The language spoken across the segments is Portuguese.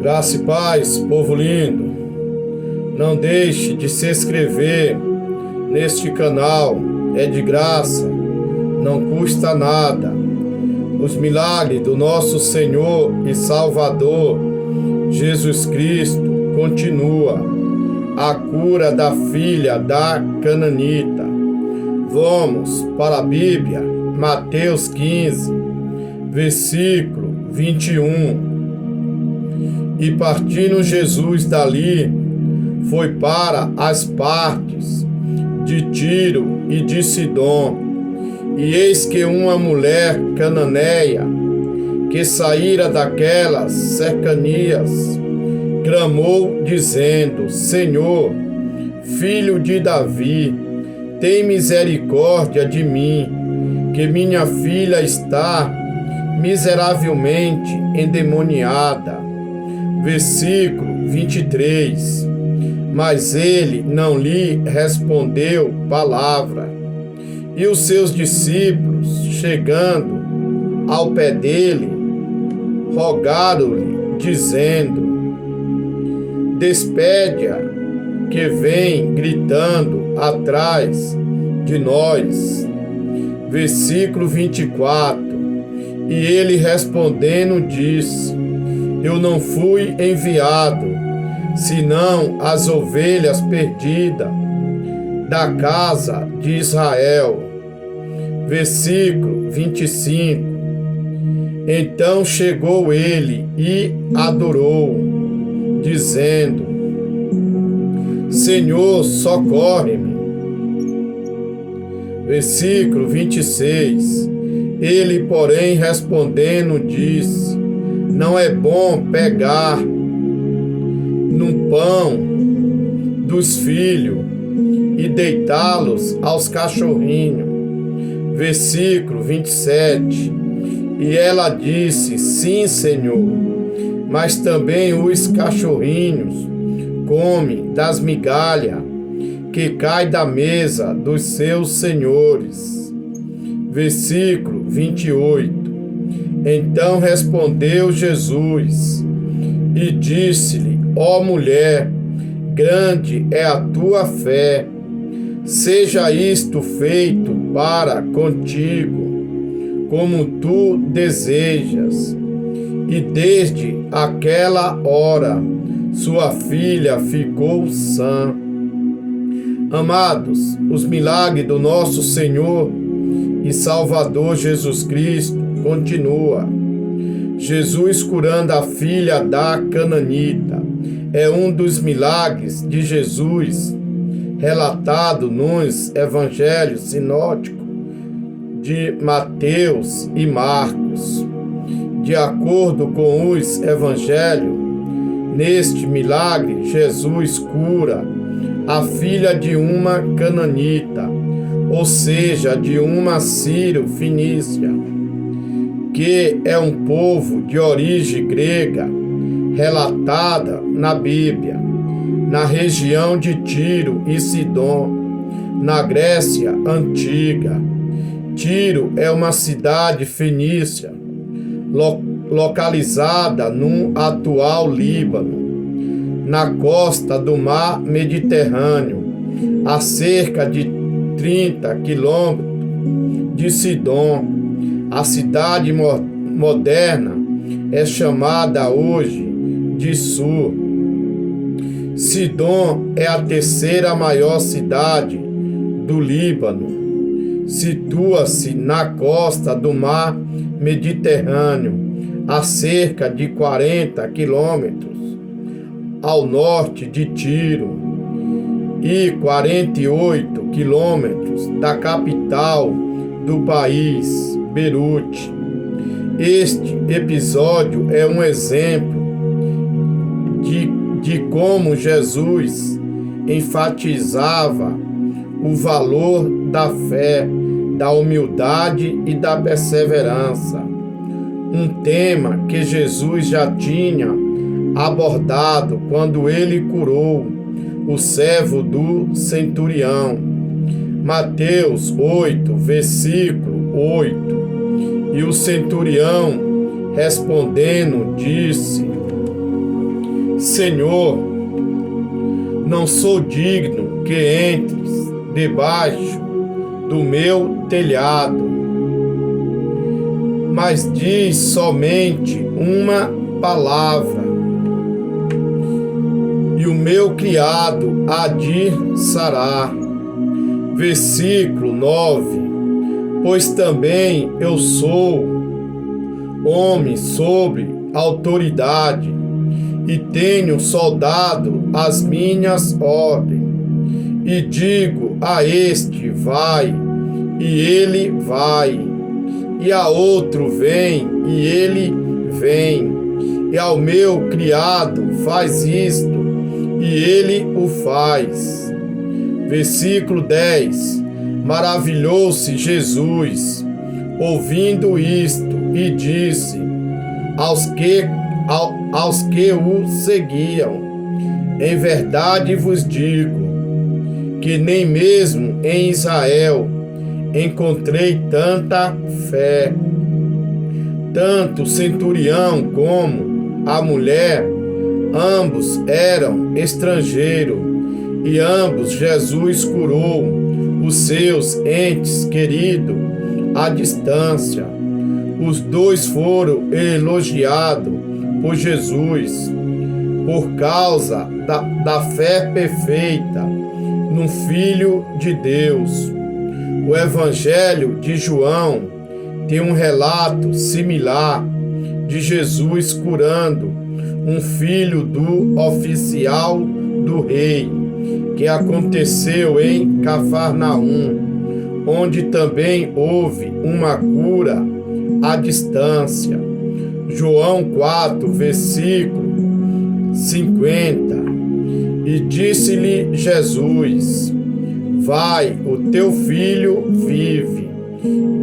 Graça e paz, povo lindo. Não deixe de se inscrever neste canal, é de graça, não custa nada. Os milagres do nosso Senhor e Salvador Jesus Cristo continua. A cura da filha da cananita. Vamos para a Bíblia, Mateus 15, versículo 21. E partindo Jesus dali, foi para as partes de Tiro e de Sidom. E eis que uma mulher cananeia, que saíra daquelas cercanias, clamou, dizendo: Senhor, filho de Davi, tem misericórdia de mim, que minha filha está miseravelmente endemoniada. Versículo 23. Mas ele não lhe respondeu palavra. E os seus discípulos, chegando ao pé dele, rogaram-lhe, dizendo: Despede-a, que vem gritando atrás de nós. Versículo 24. E ele respondendo disse: Eu não fui enviado, senão as ovelhas perdidas da casa de Israel. Versículo 25. Então chegou ele e adorou, dizendo: Senhor, socorre-me. Versículo 26. Ele, porém, respondendo, disse: Não é bom pegar no pão dos filhos e deitá-los aos cachorrinhos. Versículo 27. E ela disse: Sim, Senhor, mas também os cachorrinhos comem das migalhas que caem da mesa dos seus senhores. Versículo 28. Então respondeu Jesus e disse-lhe: Ó mulher, grande é a tua fé, seja isto feito para contigo, como tu desejas. E desde aquela hora sua filha ficou sã. Amados, os milagres do nosso Senhor e Salvador Jesus Cristo continua. Jesus curando a filha da cananita é um dos milagres de Jesus relatado nos evangelhos sinóticos de Mateus e Marcos. De acordo com os evangelhos, neste milagre Jesus cura a filha de uma cananita, ou seja, de uma sírio-fenícia, que é um povo de origem grega, relatada na Bíblia, na região de Tiro e Sidom, na Grécia Antiga. Tiro é uma cidade fenícia, localizada no atual Líbano, na costa do mar Mediterrâneo, a cerca de 30 quilômetros de Sidom. A cidade moderna é chamada hoje de Sur. Sidom é a terceira maior cidade do Líbano. Situa-se na costa do mar Mediterrâneo, a cerca de 40 quilômetros ao norte de Tiro e 48 quilômetros da capital do país, Beirute. Este episódio é um exemplo de como Jesus enfatizava o valor da fé, da humildade e da perseverança. Um tema que Jesus já tinha abordado quando ele curou o servo do centurião. Mateus 8, versículo 8. E o centurião respondendo, disse: Senhor, não sou digno que entres debaixo do meu telhado, mas diz somente uma palavra, e o meu criado há de sarar. Versículo 9: Pois também eu sou homem sobre autoridade, e tenho soldado as minhas ordens, e digo a este: vai, e ele vai, e a outro: vem, e ele vem, e ao meu criado: faz isto, e ele o faz. Versículo 10: Maravilhou-se Jesus, ouvindo isto, e disse aos que o seguiam: Em verdade vos digo, que nem mesmo em Israel encontrei tanta fé. Tanto o centurião como a mulher, ambos eram estrangeiros, e ambos Jesus curou os seus entes queridos à distância. Os dois foram elogiados por Jesus por causa da fé perfeita no Filho de Deus. O Evangelho de João tem um relato similar de Jesus curando um filho do oficial do rei, que aconteceu em Cafarnaum, onde também houve uma cura à distância. João 4, versículo 50. E disse-lhe Jesus: vai, o teu filho vive.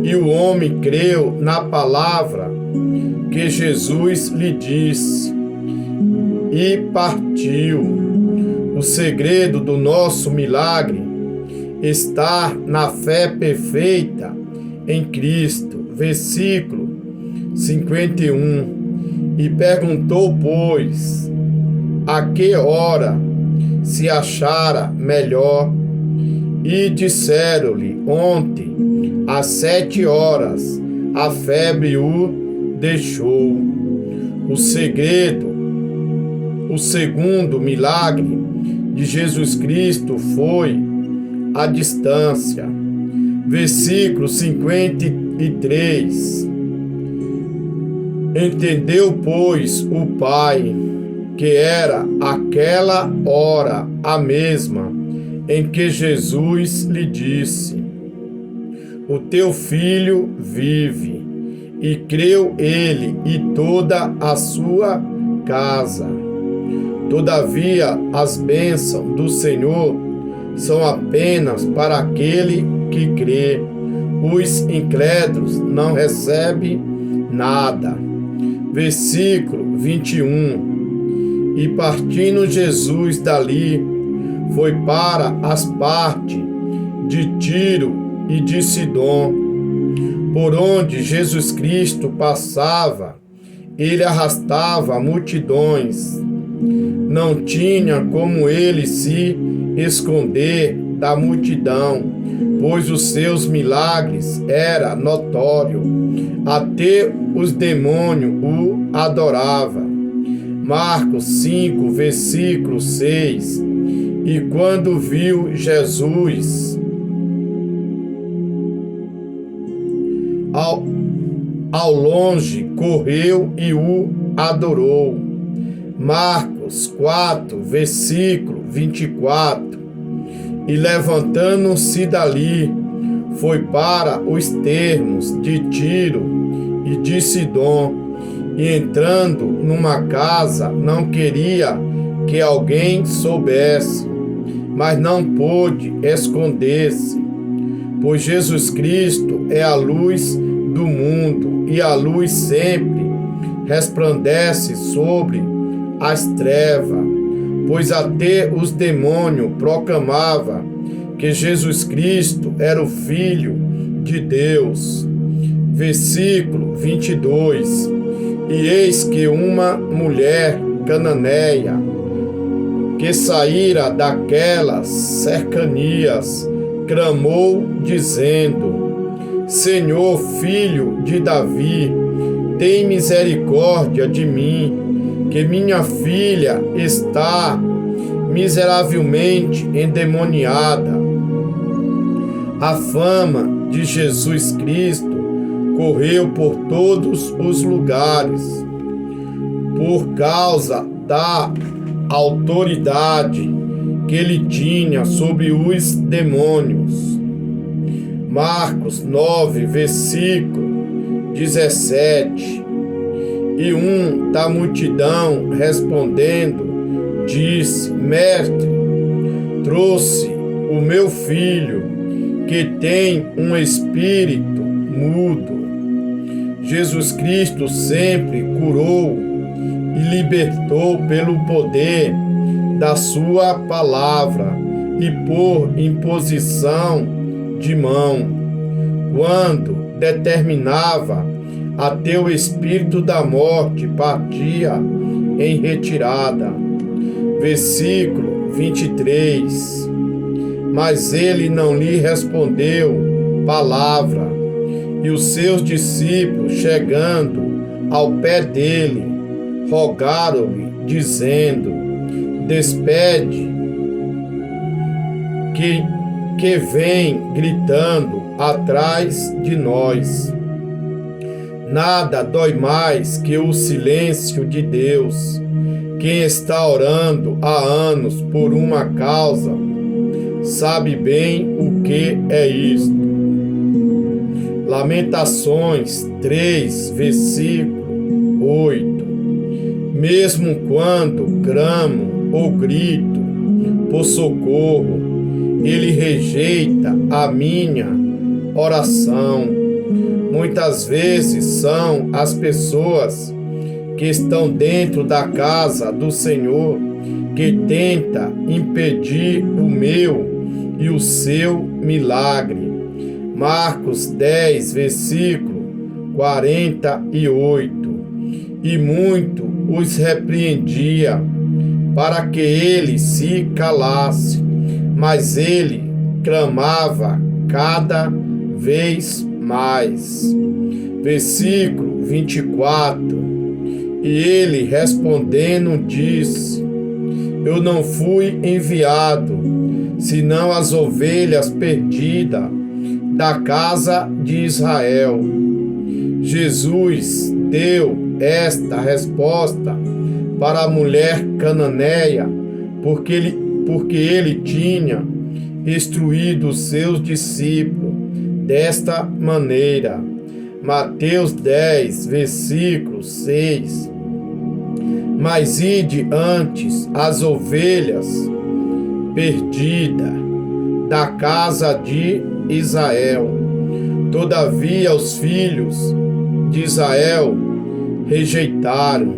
E o homem creu na palavra que Jesus lhe disse e partiu. O segredo do nosso milagre está na fé perfeita em Cristo. Versículo 51. E perguntou, pois, a que hora se achara melhor? E disseram-lhe: ontem, às 7 horas, a febre o deixou. O segundo milagre de Jesus Cristo foi a distância. Versículo 53. Entendeu, pois, o Pai que era aquela hora a mesma em que Jesus lhe disse: o teu filho vive. E creu ele e toda a sua casa. Todavia, as bênçãos do Senhor são apenas para aquele que crê. Os incrédulos não recebem nada. Versículo 21. E partindo Jesus dali, foi para as partes de Tiro e de Sidom. Por onde Jesus Cristo passava, ele arrastava multidões. Não tinha como ele se esconder da multidão, pois os seus milagres eram notórios. Até os demônios o adoravam. Marcos 5, versículo 6. E quando viu Jesus ao longe, correu e o adorou. Marcos 4, versículo 24. E levantando-se dali, foi para os termos de Tiro e de Sidom, e entrando numa casa, não queria que alguém soubesse, mas não pôde esconder-se, pois Jesus Cristo é a luz do mundo, e a luz sempre resplandece sobre as trevas, pois até os demônios proclamavam que Jesus Cristo era o Filho de Deus. Versículo 22. E eis que uma mulher cananeia, que saíra daquelas cercanias, clamou, dizendo: Senhor, filho de Davi, tem misericórdia de mim, que minha filha está miseravelmente endemoniada. A fama de Jesus Cristo correu por todos os lugares, por causa da autoridade que ele tinha sobre os demônios. Marcos 9, versículo 17. E um da multidão respondendo, disse: Mestre, trouxe o meu filho, que tem um espírito mudo. Jesus Cristo sempre curou e libertou pelo poder da sua palavra e por imposição de mão, quando determinava até o espírito da morte partia em retirada. Versículo 23. Mas ele não lhe respondeu palavra, e os seus discípulos, chegando ao pé dele, rogaram-lhe, dizendo: Despede, que vem gritando atrás de nós. Nada dói mais que o silêncio de Deus. Quem está orando há anos por uma causa sabe bem o que é isto. Lamentações 3, versículo 8. Mesmo quando clamo ou grito por socorro, ele rejeita a minha oração. Muitas vezes são as pessoas que estão dentro da casa do Senhor que tenta impedir o meu e o seu milagre. Marcos 10, versículo 48. E muito os repreendia para que ele se calasse, mas ele clamava cada vez mais. Versículo 24. E ele respondendo disse: Eu não fui enviado, senão as ovelhas perdidas da casa de Israel. Jesus deu esta resposta para a mulher cananeia, porque ele tinha instruído os seus discípulos desta maneira. Mateus 10, versículo 6. Mas ide antes as ovelhas perdidas da casa de Israel. Todavia os filhos de Israel rejeitaram.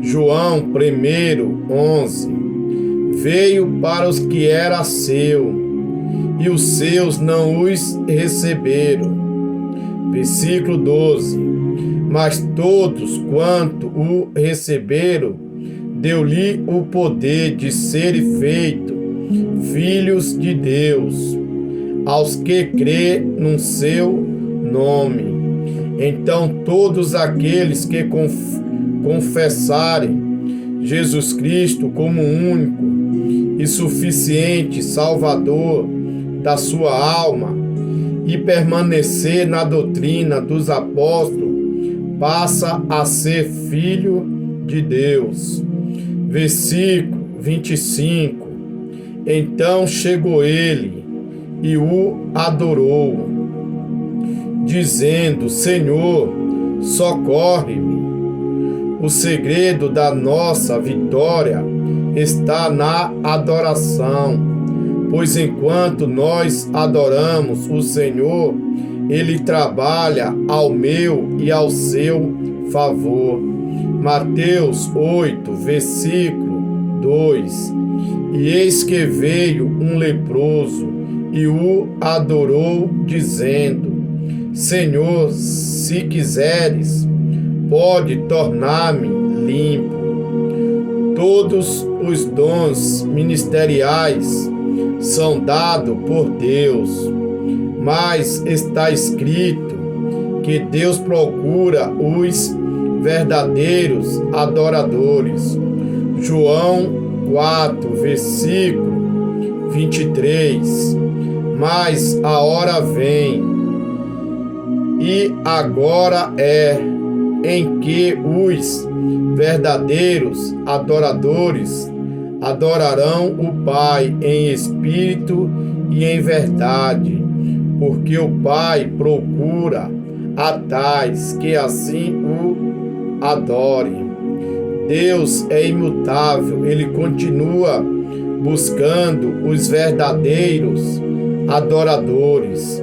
João 1, 11. Veio para os que era seu, e os seus não os receberam. Versículo 12. Mas todos quanto o receberam, deu-lhe o poder de serem feitos filhos de Deus, aos que crê no seu nome. Então todos aqueles que confessarem Jesus Cristo como único e suficiente Salvador da sua alma e permanecer na doutrina dos apóstolos, passa a ser filho de Deus. Versículo 25. Então chegou ele e o adorou, dizendo: Senhor, socorre-me. O segredo da nossa vitória está na adoração, pois enquanto nós adoramos o Senhor, Ele trabalha ao meu e ao seu favor. Mateus 8, versículo 2. E eis que veio um leproso e o adorou, dizendo: Senhor, se quiseres, pode tornar-me limpo. Todos os dons ministeriais são dados por Deus, mas está escrito que Deus procura os verdadeiros adoradores. João 4, versículo 23. Mas a hora vem, e agora é, em que os verdadeiros adoradores adorarão o Pai em espírito e em verdade, porque o Pai procura a tais que assim o adorem. Deus é imutável, Ele continua buscando os verdadeiros adoradores,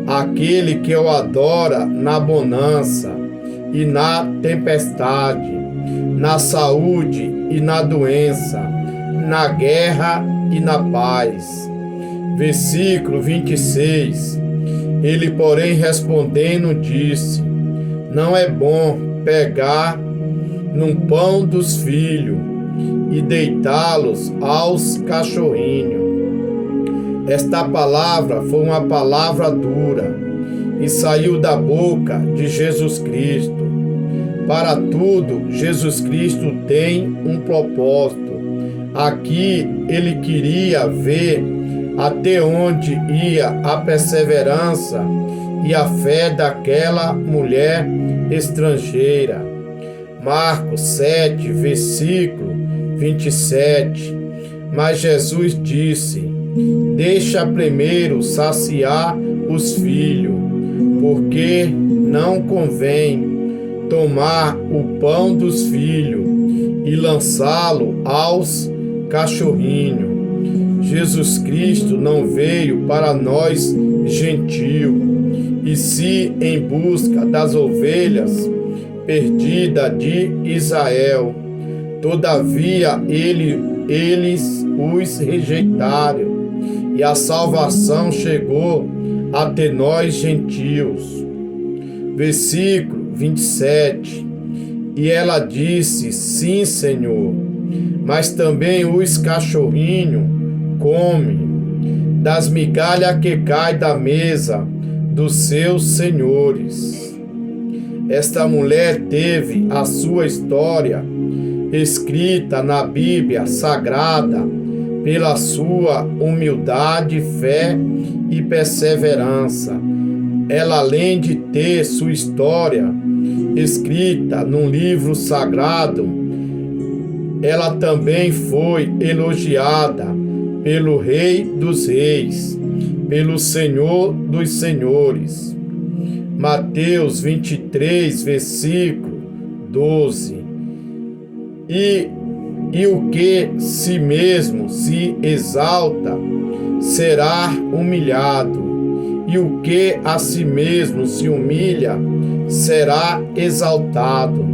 aquele que o adora na bonança e na tempestade, na saúde e na doença, na guerra e na paz. Versículo 26. Ele, porém, respondendo, disse: não é bom pegar num pão dos filhos e deitá-los aos cachorrinhos. Esta palavra foi uma palavra dura e saiu da boca de Jesus Cristo. Para tudo, Jesus Cristo tem um propósito. Aqui ele queria ver até onde ia a perseverança e a fé daquela mulher estrangeira. Marcos 7, versículo 27. Mas Jesus disse: deixa primeiro saciar os filhos, porque não convém tomar o pão dos filhos e lançá-lo aos cachorrinhos. Jesus Cristo não veio para nós gentios, e sim em busca das ovelhas perdidas de Israel. Todavia eles os rejeitaram, e a salvação chegou até nós gentios. Versículo 27. E ela disse: sim, Senhor, mas também os cachorrinhos comem das migalhas que caem da mesa dos seus senhores. Esta mulher teve a sua história escrita na Bíblia Sagrada pela sua humildade, fé e perseverança. Ela, além de ter sua história escrita num livro sagrado, ela também foi elogiada pelo Rei dos Reis, pelo Senhor dos Senhores. Mateus 23, versículo 12. E o que si mesmo se exalta será humilhado, e o que a si mesmo se humilha será exaltado.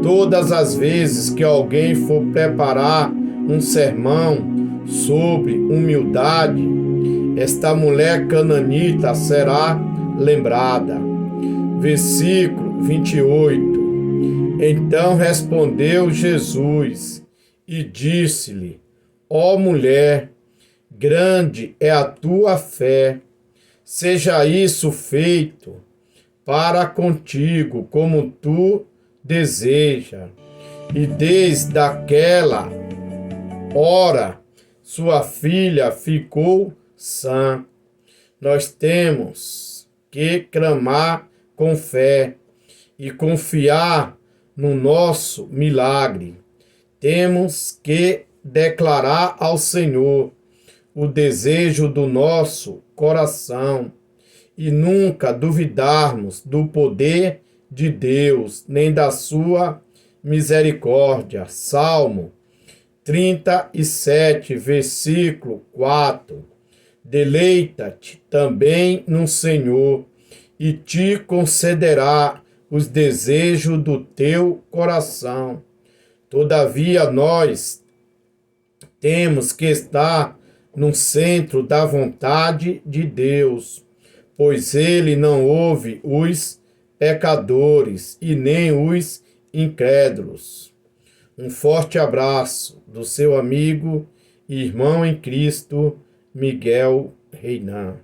Todas as vezes que alguém for preparar um sermão sobre humildade, esta mulher cananita será lembrada. Versículo 28. Então respondeu Jesus e disse-lhe: ó mulher, grande é a tua fé, seja isso feito para contigo como tu deseja. E desde aquela hora sua filha ficou sã. Nós temos que clamar com fé e confiar no nosso milagre. Temos que declarar ao Senhor o desejo do nosso coração e nunca duvidarmos do poder de Deus, nem da sua misericórdia. Salmo 37, versículo 4. Deleita-te também no Senhor, e te concederá os desejos do teu coração. Todavia, nós temos que estar no centro da vontade de Deus, pois Ele não ouve os pecadores e nem os incrédulos. Um forte abraço do seu amigo e irmão em Cristo, Miguel Reinan.